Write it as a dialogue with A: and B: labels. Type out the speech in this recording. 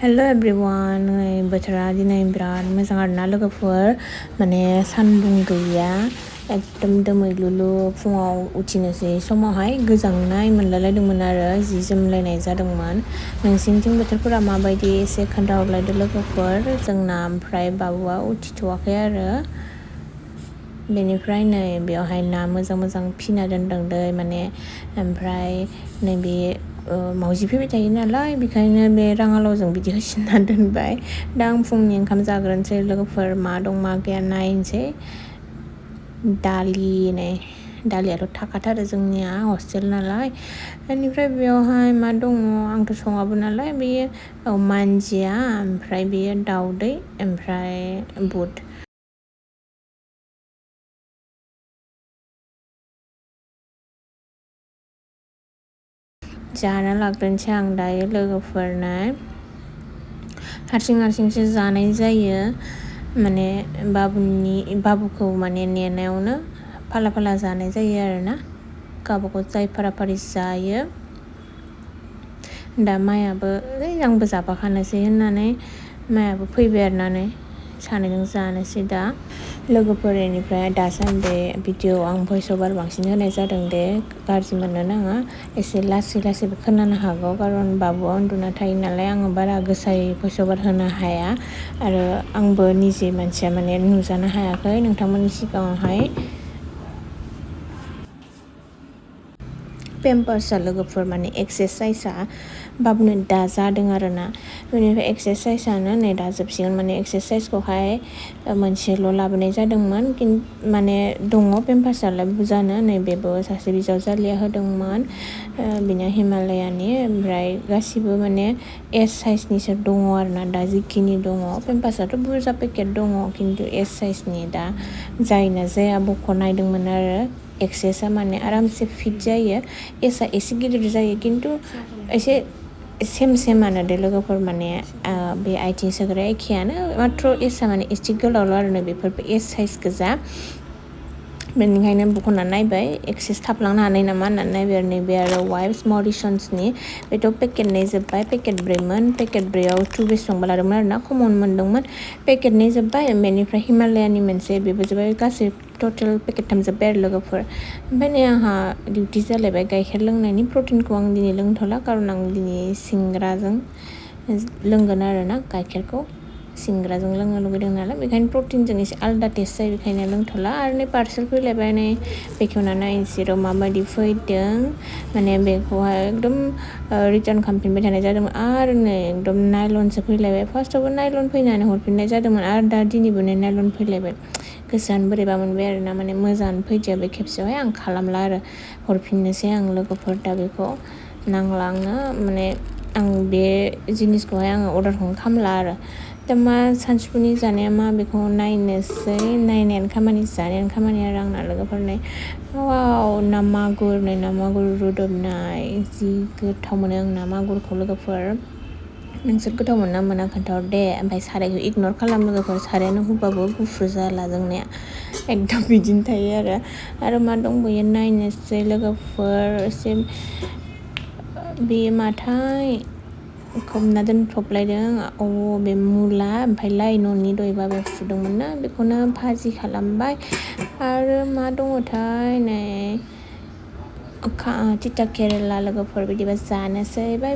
A: Hello everyone, बोथोरा दिनै बिराद मोजां आरोना लोगोफोर माने सान्दुं गैया एकदम दोमैलुलु फुङाव उथिनोसै समावहाय गोजांनाय मोनलायलायदोंमोन आरो जि जोमलायनाय जादोंमोन नोंसिनिथिं बोथोरफोरा माबायदि एसे खोन्थाहरलायदो लोगोफोर जोंना ओमफ्राय बाबुआ उथिथ'वाखै आरो बेनिफ्राय नै बेयावहाय ना मोजां फिना दोनदों दै माने ओमफ्राय नैबे मावजि फैबाय थायो नालाय बेखायनो बे राङालावजों बिदि होसिनना दोनबाय दा आं फुंनि ओंखाम जाग्रोनोसै लोगोफोर मा दं मा गैया नायनोसै दालियाथ' थाखाथारो जोंनिया हस्टेल नालाय बेनिफ्राय बेयावहाय मा दङ आंथ' सङाबो नालाय बेयो मानजिया ओमफ्राय बेयो दाउदै ओमफ्राय बुट जाना लाग्रोनोसै आं दायो लोगोफोरनो हारसिंसो जानाय जायो माने बाबुखौ माने नेनायावनो फाला जानाय जायो आरोना गावबागाव जाय फारि जायो दा मायाबो आंबो जाफाखानोसै होननानै मायाबो फैबाय आरोना नै सानैजों जानोसै दा लोगोफोरनिफ्राय दासान्दि भिडिअ आं भइस अभार बांसिन होनाय जादों दे गाज्रि मोननो नाङा एसे लासैबो खोनानो हागौ खारन बाबुआ उन्दुना थायो नालाय आङो बारा गोसायै भइस अभार होनो हाया आरो आंबो निजे मानसिया माने नुजानो हायाखै नोंथांमोननि सिगाङावहाय पेम्पार्सआ लोगोफोर माने एक्सारसाइजआ बाबुनो दा जादों आरोना बेनिफ्राय एक्सारसाइजआनो नै दा जोबसिगोन माने एक्सारसाइजखौहाय मोनसेल' लाबोनाय जादोंमोन माने दङ पेम्पार्सआलाय बुरजानो नैबेबो सासे बिजावजालिया होदोंमोन बिना हिमालयानि ओमफ्राय गासिबो माने एस साइजनिसो दङ आरोना दा जिखिनि दङ पेम्पार्सआथ' बुरजा पेकेट दङ खिन्थु एस साइजनि दा जायोना जाया बख' नायदोंमोन आरो एक्सेसआ माने आरामसे फिट जायो एसआ एसे गिदिर जायो खिन्थु एसे सेमानो दे लोगोफोर माने बे आथिं सोग्रा एखेयानो माथ्र' एसआ माने एसे गोलावल' आरो बेफोरबो एस साइज गोजा बेनिखायनो बख'ना नायबाय एक्सेस थाफ्लांनो हानाय नामा होननानै नायबाय नैबे आरो वाइफ्स मरिसन्सनि बेथ' पेकेटनै जोब्बाय पेकेट ब्रैमोन पेकेट ब्रैयाव 2 बेसेबांबा लादोंमोन आरोना कमन मोनदोंमोन पेकेटनै जोब्बाय बेनिफ्राय हिमालयानि मोनसे बेबो जोब्बाय गासै टटेल पेकेटथाम जोब्बाय आरो लोगोफोर ओमफ्राय नै आंहा डिउटि जालायबाय गाइखेर लोंनायनि प्रटिनखौ आं दिनै लोंथ'ला खारन आं दिनै सिंग्राजों लोंगोन आरोना गाइखेरखौ सिंग्राजों लोंनो लुगैदों नालाय बेखायनो प्रटिनजों एसे आलादा टेस्ट जायो बेखायनो लोंथ'ला आरो नै पार्सेल फैलायबाय नै बेखेवना नायनोसै र' माबायदि फैदों माने बेखौहाय एकदम रिटार्न खालामफिनबाय थानाय जादोंमोन आरो नै एकदम नायलनसो फैलायबाय फार्स्टआवबो नायलन फैनानै हरफिननाय जादोंमोन आरो दा दिनैबो नै नायलन फैलायबाय गोसोआनो बोरैबा मोनबाय आरोना माने मोजाङानो फैदिया बे खेबसेयावहाय आं खालामला आरो हरफिननोसै आं लोगोफोर दा बेखौ नांला आंनो माने आं बे जिनिसखौहाय आङो अर्डारखौनो खालामला आरो दा मा सानजौफुनि जानाया मा बेखौ नायनोसै नायनायानो खामानि जानायानो खामानि आरो आंना लोगोफोरनि वाव ना मागुर रुदबनाय जि गोथाव मोनो आं ना मागुरखौ लोगोफोर नोंसोर गोथाव मोनो ना मोना खोन्थाहर दे ओमफ्राय सारायखौ इगनर खालाम लोगोफोर सारायानो होबाबो गुफुर जाला जोंनिया एकदम बिदिनो थायो आरो मा दंबायो नायनोसै लोगोफोर एसे बेयो माथाय खोबना दोनथ'बलायदों बे मुला ओमफ्राय लाइ न'नि दहाय बाबाया फुदोंमोन ना बेखौनो भाजि खालामबाय आरो मा दङथाय नै तिता केरेला लोगोफोर बिदिबा जानोसै बाय बाय